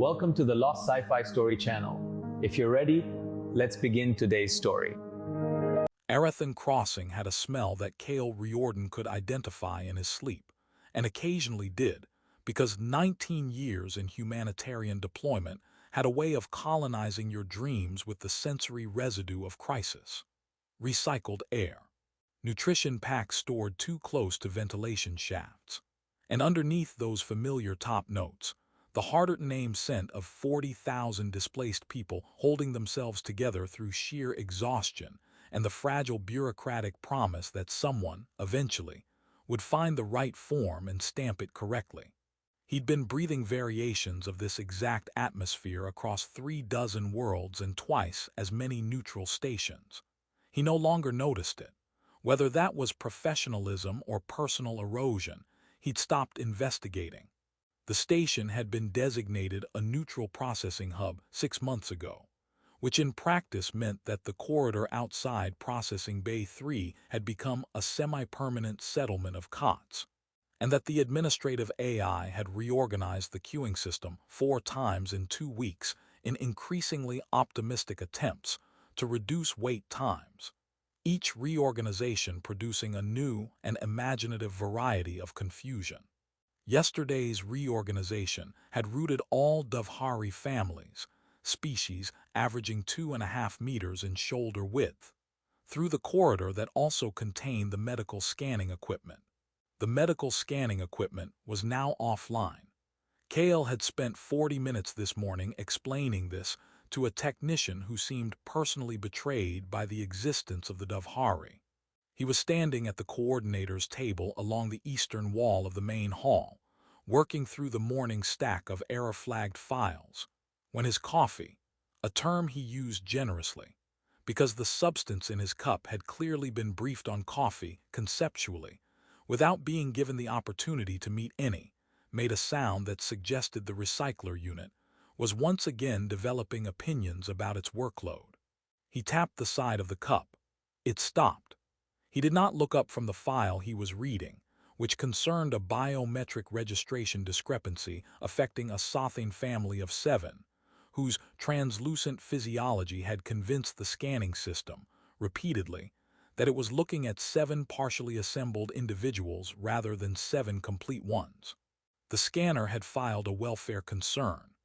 Welcome to the Lost Sci-Fi Story channel. If you're ready, let's begin today's story. Arathan Crossing had a smell that Cale Riordan could identify in his sleep, and occasionally did, because 19 years in humanitarian deployment had a way of colonizing your dreams with the sensory residue of crisis. Recycled air. Nutrition packs stored too close to ventilation shafts. And underneath those familiar top notes, the harder-to-name scent of 40,000 displaced people holding themselves together through sheer exhaustion, and the fragile bureaucratic promise that someone, eventually, would find the right form and stamp it correctly. He'd been breathing variations of this exact atmosphere across 36 worlds and twice as many neutral stations. He no longer noticed it. Whether that was professionalism or personal erosion, he'd stopped investigating. The station had been designated a neutral processing hub 6 months ago, which in practice meant that the corridor outside Processing Bay 3 had become a semi-permanent settlement of cots, and that the administrative AI had reorganized the queuing system 4 times in 2 weeks in increasingly optimistic attempts to reduce wait times, each reorganization producing a new and imaginative variety of confusion. Yesterday's reorganization had rooted all Dovhari families, species averaging 2.5 meters in shoulder width, through the corridor that also contained the medical scanning equipment. The medical scanning equipment was now offline. Cale had spent 40 minutes this morning explaining this to a technician who seemed personally betrayed by the existence of the Dovhari. He was standing at the coordinator's table along the eastern wall of the main hall, working through the morning stack of error-flagged files, when his coffee, a term he used generously, because the substance in his cup had clearly been briefed on coffee conceptually, without being given the opportunity to meet any, made a sound that suggested the recycler unit was once again developing opinions about its workload. He tapped the side of the cup. It stopped. He did not look up from the file he was reading, which concerned a biometric registration discrepancy affecting a Sothing family of 7, whose translucent physiology had convinced the scanning system, repeatedly, that it was looking at 7 partially assembled individuals rather than 7 complete ones. The scanner had filed a welfare concern.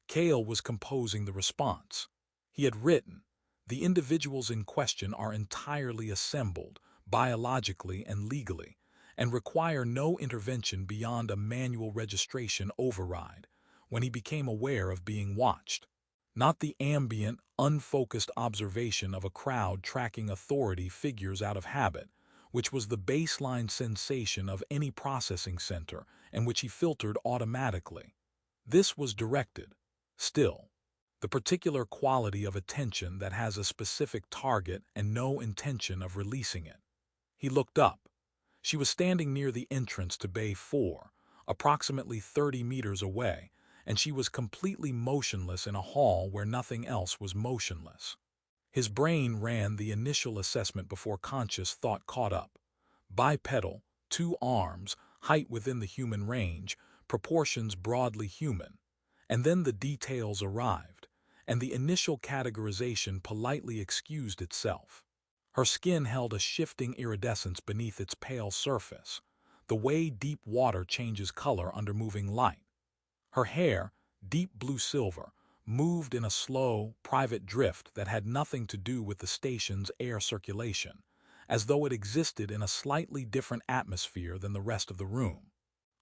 Cale was composing the response. He had written, "The individuals in question are entirely assembled, biologically and legally, and require no intervention beyond a manual registration override," when he became aware of being watched. Not the ambient, unfocused observation of a crowd tracking authority figures out of habit, which was the baseline sensation of any processing center and which he filtered automatically. This was directed, still, the particular quality of attention that has a specific target and no intention of releasing it. He looked up. She was standing near the entrance to Bay 4, approximately 30 meters away, and she was completely motionless in a hall where nothing else was motionless. His brain ran the initial assessment before conscious thought caught up. Bipedal, 2 arms, height within the human range, proportions broadly human. And then the details arrived, and the initial categorization politely excused itself. Her skin held a shifting iridescence beneath its pale surface, the way deep water changes color under moving light. Her hair, deep blue-silver, moved in a slow, private drift that had nothing to do with the station's air circulation, as though it existed in a slightly different atmosphere than the rest of the room.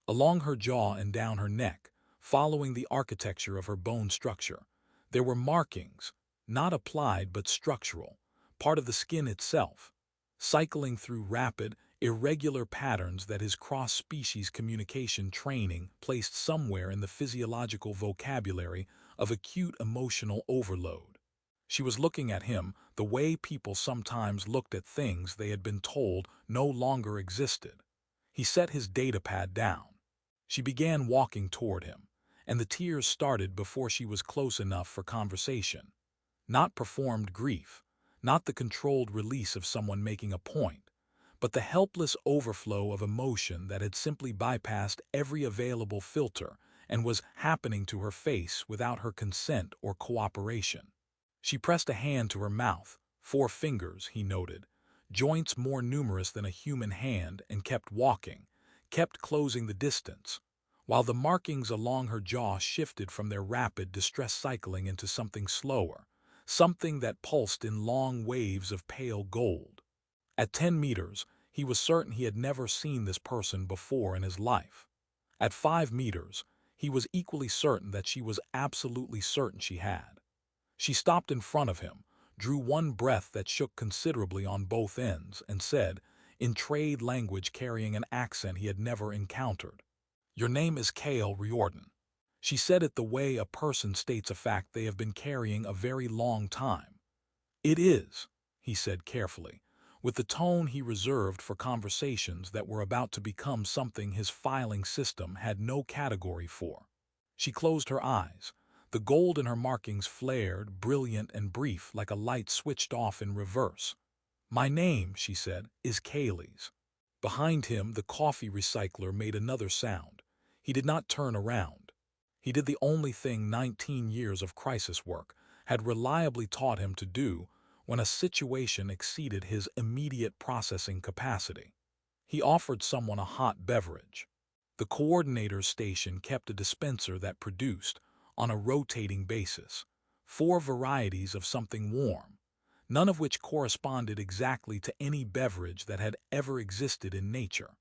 Along her jaw and down her neck, following the architecture of her bone structure, there were markings, not applied but structural, part of the skin itself, cycling through rapid, irregular patterns that his cross-species communication training placed somewhere in the physiological vocabulary of acute emotional overload. She was looking at him the way people sometimes looked at things they had been told no longer existed. He set his datapad down. She began walking toward him, and the tears started before she was close enough for conversation. Not performed grief, not the controlled release of someone making a point, but the helpless overflow of emotion that had simply bypassed every available filter and was happening to her face without her consent or cooperation. She pressed a hand to her mouth, 4 fingers, he noted, joints more numerous than a human hand, and kept walking, kept closing the distance, while the markings along her jaw shifted from their rapid distress cycling into something slower, something that pulsed in long waves of pale gold. At 10 meters, he was certain he had never seen this person before in his life. At 5 meters, he was equally certain that she was absolutely certain she had. She stopped in front of him, drew one breath that shook considerably on both ends, and said, in trade language carrying an accent he had never encountered, "Your name is Cale Riordan." She said it the way a person states a fact they have been carrying a very long time. "It is," he said carefully, with the tone he reserved for conversations that were about to become something his filing system had no category for. She closed her eyes. The gold in her markings flared, brilliant and brief, like a light switched off in reverse. "My name," she said, "is Kaylee's." Behind him, the coffee recycler made another sound. He did not turn around. He did the only thing 19 years of crisis work had reliably taught him to do when a situation exceeded his immediate processing capacity. He offered someone a hot beverage. The coordinator's station kept a dispenser that produced, on a rotating basis, 4 varieties of something warm, none of which corresponded exactly to any beverage that had ever existed in nature,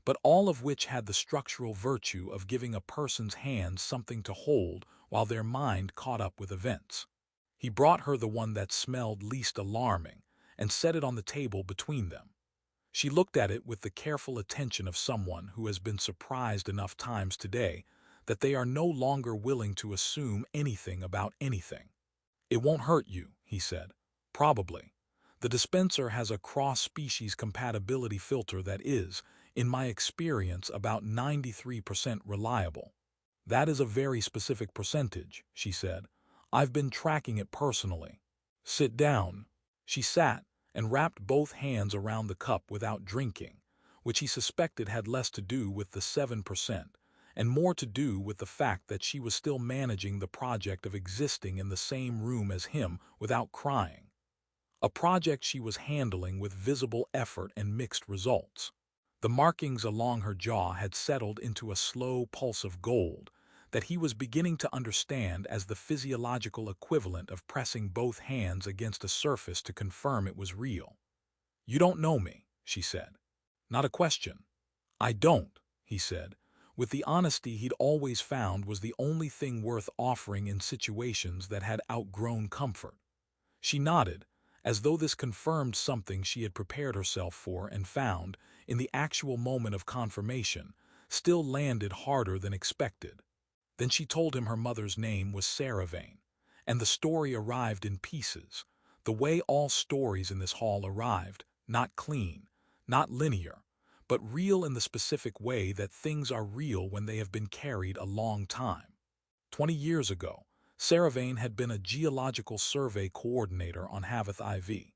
but all of which had the structural virtue of giving a person's hands something to hold while their mind caught up with events. He brought her the one that smelled least alarming and set it on the table between them. She looked at it with the careful attention of someone who has been surprised enough times today that they are no longer willing to assume anything about anything. "It won't hurt you," he said. "Probably. The dispenser has a cross-species compatibility filter that is, in my experience, about 93% reliable." "That is a very specific percentage," she said. "I've been tracking it personally." "Sit down." She sat and wrapped both hands around the cup without drinking, which he suspected had less to do with the 7% and more to do with the fact that she was still managing the project of existing in the same room as him without crying. A project she was handling with visible effort and mixed results. The markings along her jaw had settled into a slow pulse of gold that he was beginning to understand as the physiological equivalent of pressing both hands against a surface to confirm it was real. "You don't know me," she said. "Not a question." "I don't," he said, with the honesty he'd always found was the only thing worth offering in situations that had outgrown comfort. She nodded, as though this confirmed something she had prepared herself for and found, in the actual moment of confirmation, still landed harder than expected. Then she told him her mother's name was Sarah Vane, and the story arrived in pieces, the way all stories in this hall arrived, not clean, not linear, but real in the specific way that things are real when they have been carried a long time. 20 years ago, Sarah Vane had been a geological survey coordinator on HFY,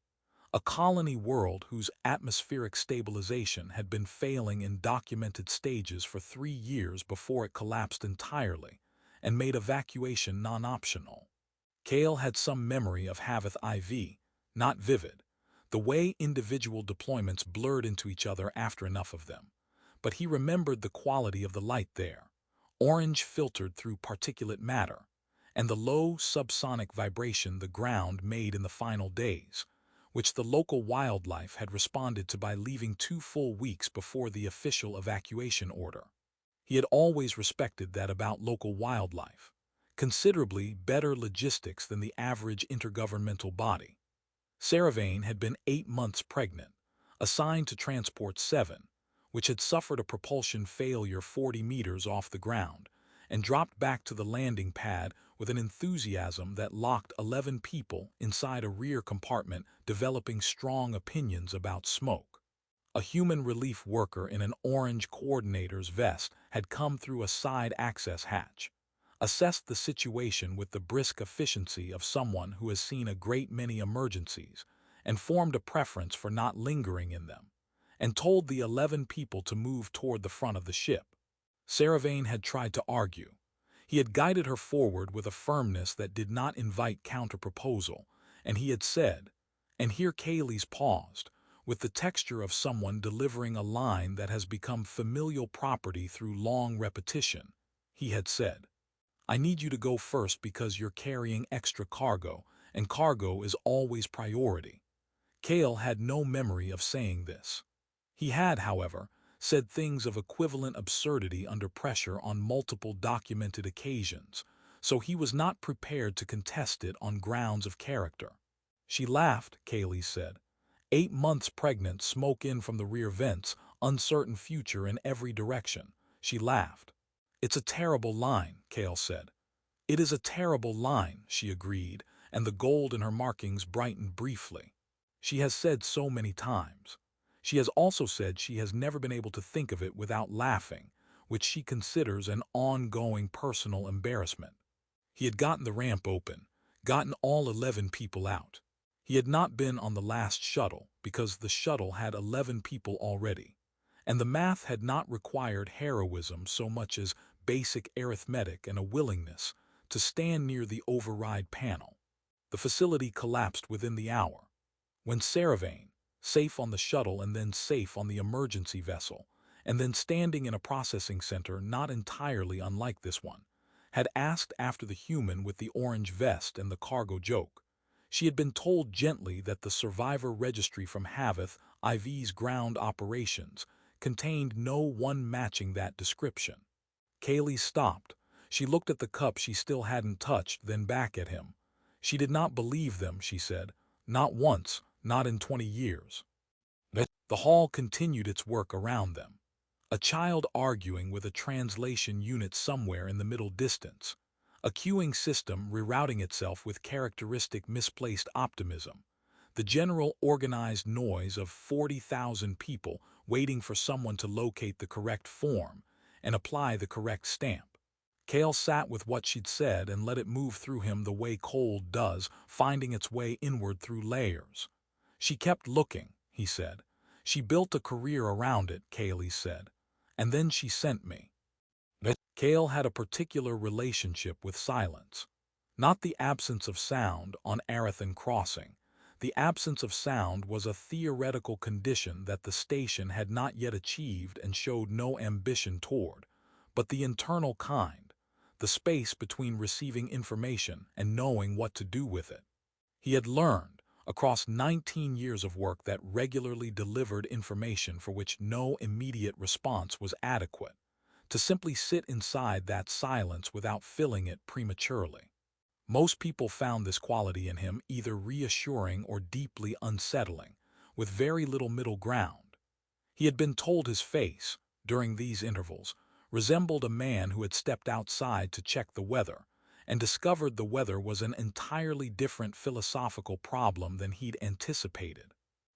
a colony world whose atmospheric stabilization had been failing in documented stages for 3 years before it collapsed entirely and made evacuation non-optional. Cale had some memory of HFY, not vivid, the way individual deployments blurred into each other after enough of them, but he remembered the quality of the light there, orange filtered through particulate matter, and the low subsonic vibration the ground made in the final days, which the local wildlife had responded to by leaving 2 full weeks before the official evacuation order. He had always respected that about local wildlife, considerably better logistics than the average intergovernmental body. Sarah Vane had been 8 months pregnant, assigned to Transport 7, which had suffered a propulsion failure 40 meters off the ground, and dropped back to the landing pad with an enthusiasm that locked 11 people inside a rear compartment developing strong opinions about smoke. A human relief worker in an orange coordinator's vest had come through a side access hatch, assessed the situation with the brisk efficiency of someone who has seen a great many emergencies and formed a preference for not lingering in them, and told the 11 people to move toward the front of the ship. Sarah Vane had tried to argue, He had guided her forward with a firmness that did not invite counterproposal, and he had said, and here Kaylee's paused, with the texture of someone delivering a line that has become familial property through long repetition. He had said, I need you to go first because you're carrying extra cargo, and cargo is always priority. Cale had no memory of saying this. He had, however, said things of equivalent absurdity under pressure on multiple documented occasions, so he was not prepared to contest it on grounds of character. She laughed, Kaylee said. 8 months pregnant, smoke in from the rear vents, uncertain future in every direction. She laughed. It's a terrible line, Cale said. It is a terrible line, she agreed, and the gold in her markings brightened briefly. She has said so many times. She has also said she has never been able to think of it without laughing, which she considers an ongoing personal embarrassment. He had gotten the ramp open, gotten all 11 people out. He had not been on the last shuttle because the shuttle had 11 people already, and the math had not required heroism so much as basic arithmetic and a willingness to stand near the override panel. The facility collapsed within the hour. When Saravane, safe on the shuttle and then safe on the emergency vessel, and then standing in a processing center not entirely unlike this one, had asked after the human with the orange vest and the cargo joke, she had been told gently that the survivor registry from Haveth IV's ground operations contained no one matching that description. Kaylee stopped. She looked at the cup she still hadn't touched, then back at him. She did not believe them, she said. Not once, not in 20 years. The hall continued its work around them. A child arguing with a translation unit somewhere in the middle distance. A queuing system rerouting itself with characteristic misplaced optimism. The general organized noise of 40,000 people waiting for someone to locate the correct form and apply the correct stamp. Cale sat with what she'd said and let it move through him the way cold does, finding its way inward through layers. She kept looking, he said. She built a career around it, Kaylee said. And then she sent me. Cale had a particular relationship with silence. Not the absence of sound on Arathan Crossing. The absence of sound was a theoretical condition that the station had not yet achieved and showed no ambition toward, but the internal kind, the space between receiving information and knowing what to do with it. He had learned, across 19 years of work that regularly delivered information for which no immediate response was adequate, to simply sit inside that silence without filling it prematurely. Most people found this quality in him either reassuring or deeply unsettling, with very little middle ground. He had been told his face, during these intervals, resembled a man who had stepped outside to check the weather, and discovered the weather was an entirely different philosophical problem than he'd anticipated.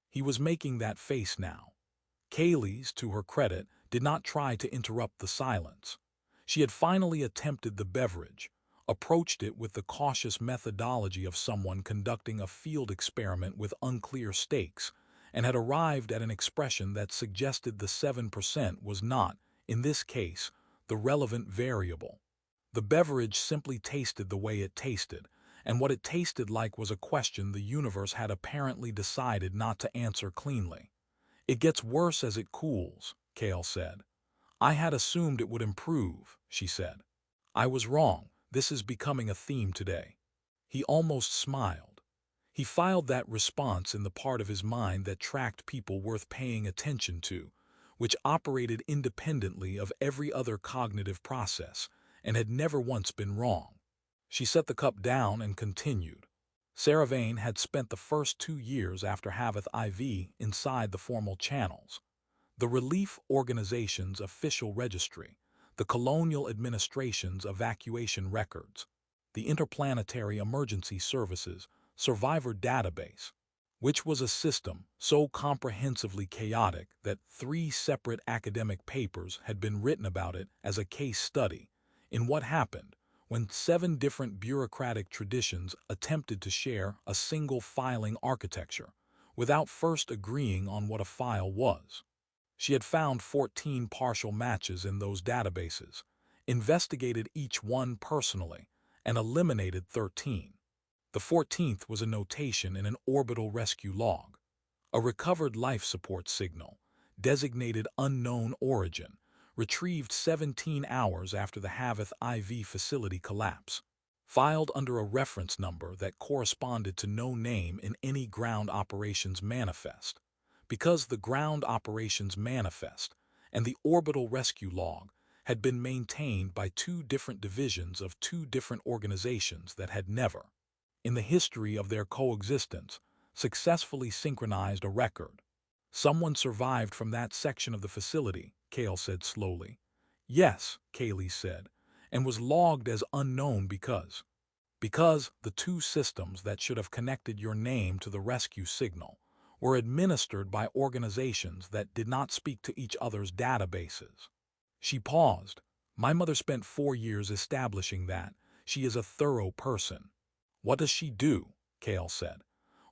He was making that face now. Kaylee's, to her credit, did not try to interrupt the silence. She had finally attempted the beverage, approached it with the cautious methodology of someone conducting a field experiment with unclear stakes, and had arrived at an expression that suggested the 7% was not, in this case, the relevant variable. The beverage simply tasted the way it tasted, and what it tasted like was a question the universe had apparently decided not to answer cleanly. It gets worse as it cools, Cale said. I had assumed it would improve, she said. I was wrong. This is becoming a theme today. He almost smiled. He filed that response in the part of his mind that tracked people worth paying attention to, which operated independently of every other cognitive process, and had never once been wrong. She set the cup down and continued. Saravane had spent the first 2 years after Haveth IV inside the formal channels. The Relief Organization's official registry, the Colonial Administration's evacuation records, the Interplanetary Emergency Services Survivor Database, which was a system so comprehensively chaotic that 3 separate academic papers had been written about it as a case study in what happened when 7 different bureaucratic traditions attempted to share a single filing architecture without first agreeing on what a file was. She had found 14 partial matches in those databases, investigated each one personally, and eliminated 13. The 14th was a notation in an orbital rescue log, a recovered life support signal, designated unknown origin, retrieved 17 hours after the Haveth IV facility collapse, filed under a reference number that corresponded to no name in any ground operations manifest. Because the ground operations manifest and the orbital rescue log had been maintained by two different divisions of two different organizations that had never, in the history of their coexistence, successfully synchronized a record. Someone survived from that section of the facility, Cale said slowly. Yes, Kaylee said, and was logged as unknown because the two systems that should have connected your name to the rescue signal were administered by organizations that did not speak to each other's databases. She paused. My mother spent 4 years establishing that. She is a thorough person. What does she do? Cale said.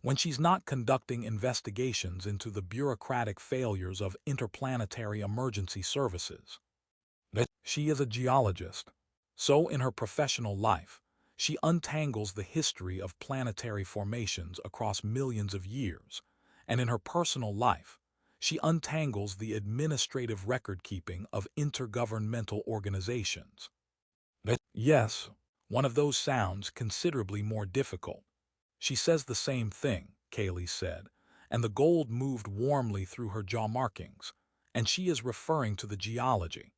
When she's not conducting investigations into the bureaucratic failures of interplanetary emergency services. She is a geologist. So in her professional life, she untangles the history of planetary formations across millions of years, and in her personal life, she untangles the administrative record-keeping of intergovernmental organizations. Yes, one of those sounds considerably more difficult. She says the same thing, Kaylee said, and the gold moved warmly through her jaw markings, and she is referring to the geology.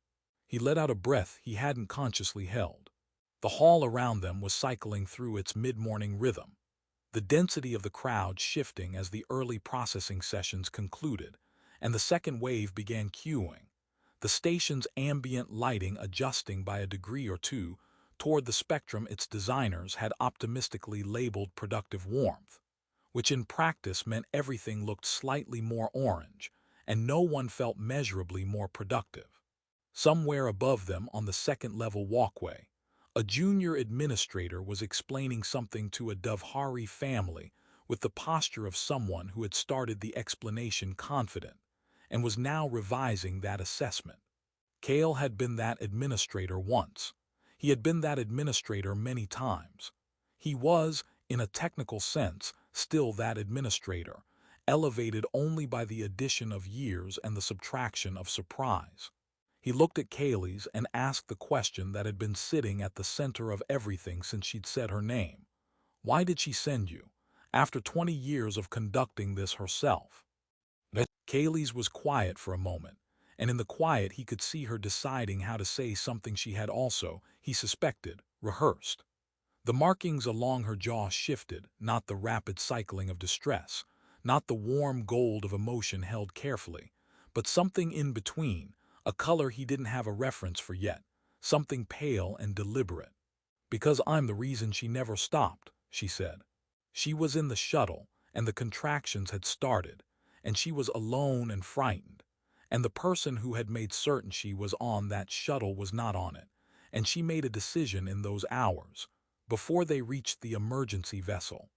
He let out a breath he hadn't consciously held. The hall around them was cycling through its mid-morning rhythm, the density of the crowd shifting as the early processing sessions concluded, and the second wave began queuing, the station's ambient lighting adjusting by a degree or two toward the spectrum its designers had optimistically labeled productive warmth, which in practice meant everything looked slightly more orange, and no one felt measurably more productive. Somewhere above them on the second-level walkway, a junior administrator was explaining something to a Dovhari family with the posture of someone who had started the explanation confident and was now revising that assessment. Cale had been that administrator once. He had been that administrator many times. He was, in a technical sense, still that administrator, elevated only by the addition of years and the subtraction of surprise. He looked at Kaylee's and asked the question that had been sitting at the center of everything since she'd said her name. Why did she send you, after 20 years of conducting this herself? Kaylee's was quiet for a moment, and in the quiet he could see her deciding how to say something she had also, he suspected, rehearsed. The markings along her jaw shifted, not the rapid cycling of distress, not the warm gold of emotion held carefully, but something in between, a color he didn't have a reference for yet, something pale and deliberate. Because I'm the reason she never stopped, she said. She was in the shuttle, and the contractions had started, and she was alone and frightened, and the person who had made certain she was on that shuttle was not on it, and she made a decision in those hours, before they reached the emergency vessel,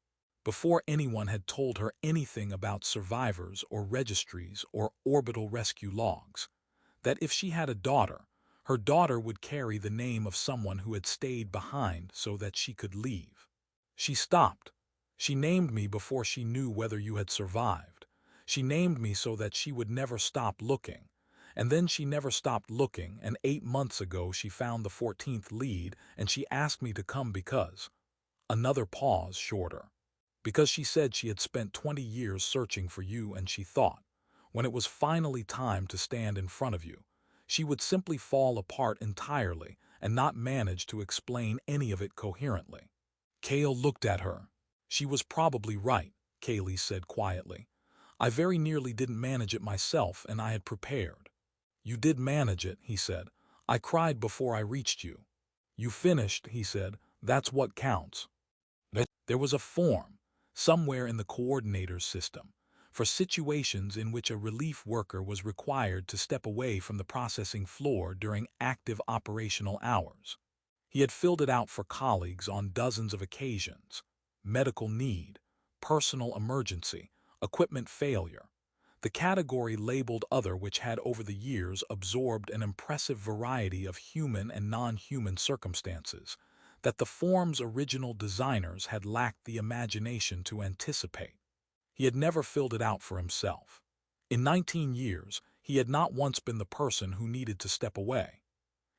before anyone had told her anything about survivors or registries or orbital rescue logs, that if she had a daughter, her daughter would carry the name of someone who had stayed behind so that she could leave. She stopped. She named me before she knew whether you had survived. She named me so that she would never stop looking. And then she never stopped looking, and 8 months ago she found the 14th lead, and she asked me to come because... Another pause, shorter. Because she said she had spent 20 years searching for you, and she thought, when it was finally time to stand in front of you, she would simply fall apart entirely and not manage to explain any of it coherently. Cale looked at her. She was probably right, Kaylee said quietly. I very nearly didn't manage it myself, and I had prepared. You did manage it, he said. I cried before I reached you. You finished, he said. That's what counts. There was a form, somewhere in the coordinator's system, for situations in which a relief worker was required to step away from the processing floor during active operational hours. He had filled it out for colleagues on dozens of occasions. Medical need, personal emergency, equipment failure. The The category labeled other, which had over the years absorbed an impressive variety of human and non-human circumstances that the form's original designers had lacked the imagination to anticipate. He had never filled it out for himself. In 19 years, he had not once been the person who needed to step away.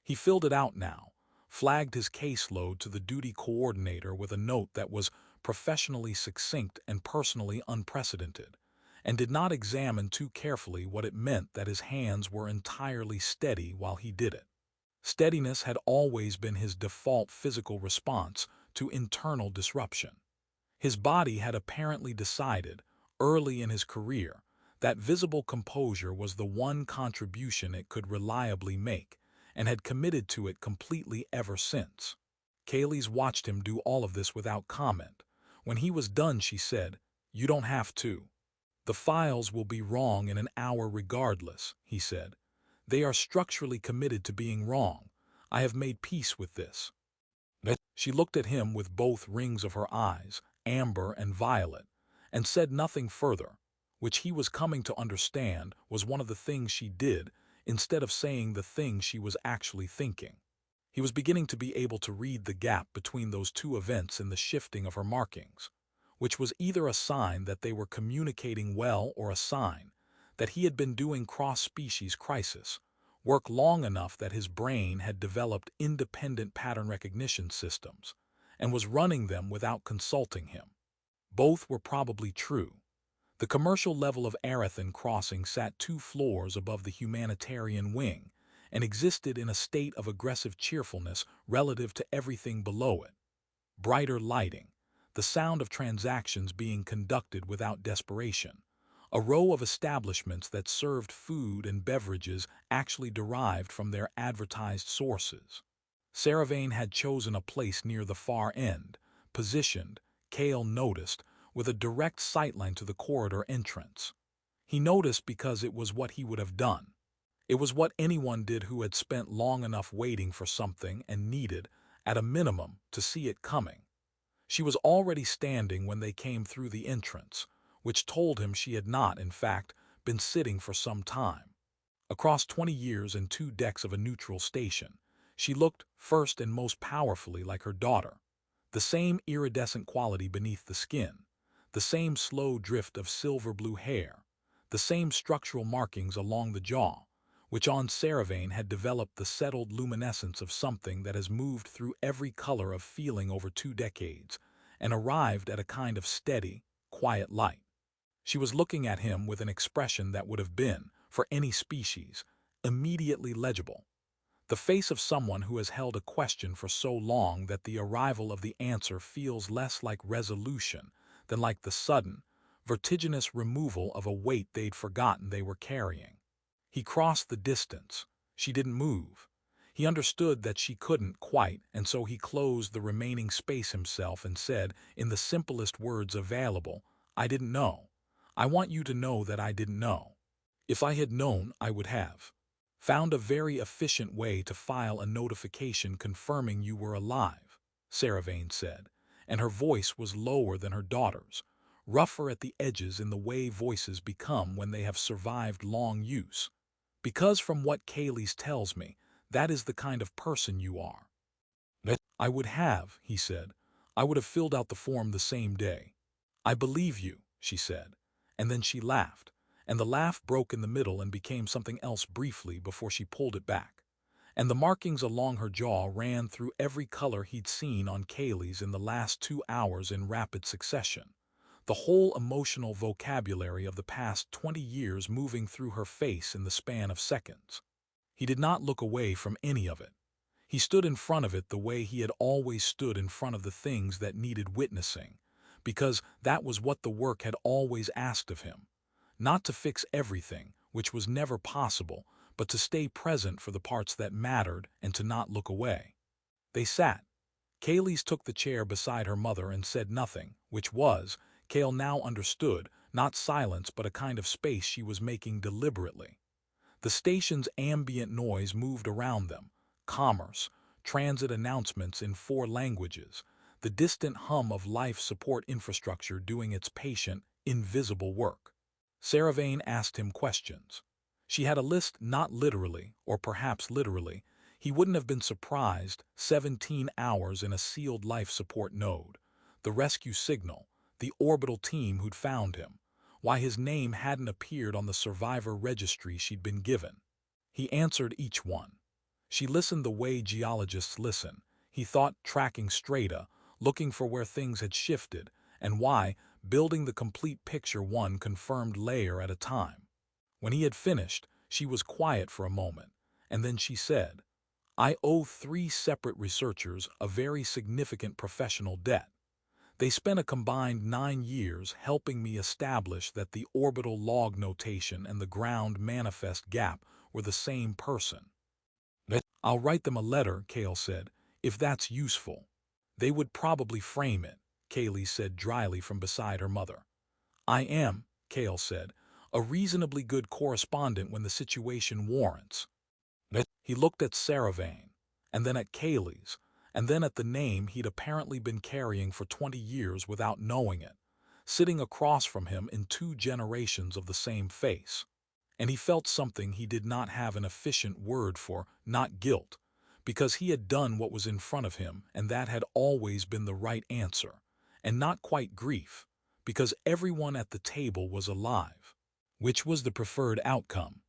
He filled it out now, flagged his caseload to the duty coordinator with a note that was professionally succinct and personally unprecedented, and did not examine too carefully what it meant that his hands were entirely steady while he did it. Steadiness had always been his default physical response to internal disruption. His body had apparently decided, early in his career, that visible composure was the one contribution it could reliably make, and had committed to it completely ever since. Kaylee's watched him do all of this without comment. When he was done, she said, "You don't have to. The files will be wrong in an hour regardless," he said. "They are structurally committed to being wrong. I have made peace with this." She looked at him with both rings of her eyes, amber and violet, and said nothing further, which he was coming to understand was one of the things she did instead of saying the thing she was actually thinking. He was beginning to be able to read the gap between those two events in the shifting of her markings, which was either a sign that they were communicating well or a sign that he had been doing cross-species crisis work long enough that his brain had developed independent pattern recognition systems and was running them without consulting him. Both were probably true. The commercial level of Arathan Crossing sat 2 floors above the humanitarian wing and existed in a state of aggressive cheerfulness relative to everything below it. Brighter lighting, the sound of transactions being conducted without desperation, a row of establishments that served food and beverages actually derived from their advertised sources. Saravane had chosen a place near the far end, positioned, Cale noticed, with a direct sightline to the corridor entrance. He noticed because it was what he would have done. It was what anyone did who had spent long enough waiting for something and needed, at a minimum, to see it coming. She was already standing when they came through the entrance, which told him she had not, in fact, been sitting for some time. Across 20 years and 2 decks of a neutral station, she looked first and most powerfully like her daughter. The same iridescent quality beneath the skin, the same slow drift of silver-blue hair, the same structural markings along the jaw, which on Saravane had developed the settled luminescence of something that has moved through every color of feeling over 2 decades and arrived at a kind of steady, quiet light. She was looking at him with an expression that would have been, for any species, immediately legible. The face of someone who has held a question for so long that the arrival of the answer feels less like resolution than like the sudden, vertiginous removal of a weight they'd forgotten they were carrying. He crossed the distance. She didn't move. He understood that she couldn't quite, and so he closed the remaining space himself and said, in the simplest words available, "I didn't know. I want you to know that I didn't know. If I had known, I would have found a very efficient way to file a notification confirming you were alive," Saravane said, and her voice was lower than her daughter's, rougher at the edges in the way voices become when they have survived long use. "Because from what Kaylee's tells me, that is the kind of person you are." "I would have," he said. "I would have filled out the form the same day." "I believe you," she said, and then she laughed, and the laugh broke in the middle and became something else briefly before she pulled it back, and the markings along her jaw ran through every color he'd seen on Kaylee's in the last 2 hours in rapid succession, the whole emotional vocabulary of the past 20 years moving through her face in the span of seconds. He did not look away from any of it. He stood in front of it the way he had always stood in front of the things that needed witnessing, because that was what the work had always asked of him. Not to fix everything, which was never possible, but to stay present for the parts that mattered and to not look away. They sat. Kaylee's took the chair beside her mother and said nothing, which was, Cale now understood, not silence but a kind of space she was making deliberately. The station's ambient noise moved around them, commerce, transit announcements in 4 languages, the distant hum of life support infrastructure doing its patient, invisible work. Saravane asked him questions. She had a list, not literally, or perhaps literally. He wouldn't have been surprised. 17 hours in a sealed life support node, the rescue signal, the orbital team who'd found him, why his name hadn't appeared on the survivor registry she'd been given. He answered each one. She listened the way geologists listen. He thought, tracking strata, looking for where things had shifted, and why, building the complete picture one confirmed layer at a time. When he had finished, she was quiet for a moment, and then she said, "I owe 3 separate researchers a very significant professional debt. They spent a combined 9 years helping me establish that the orbital log notation and the ground manifest gap were the same person." "I'll write them a letter," Kale said, "if that's useful." "They would probably frame it," Kaylee said dryly from beside her mother. "I am," Kale said, "a reasonably good correspondent when the situation warrants." He looked at Saravane, and then at Kaylee's, and then at the name he'd apparently been carrying for 20 years without knowing it, sitting across from him in 2 generations of the same face. And he felt something he did not have an efficient word for, not guilt, because he had done what was in front of him, and that had always been the right answer, and not quite grief, because everyone at the table was alive. Which was the preferred outcome?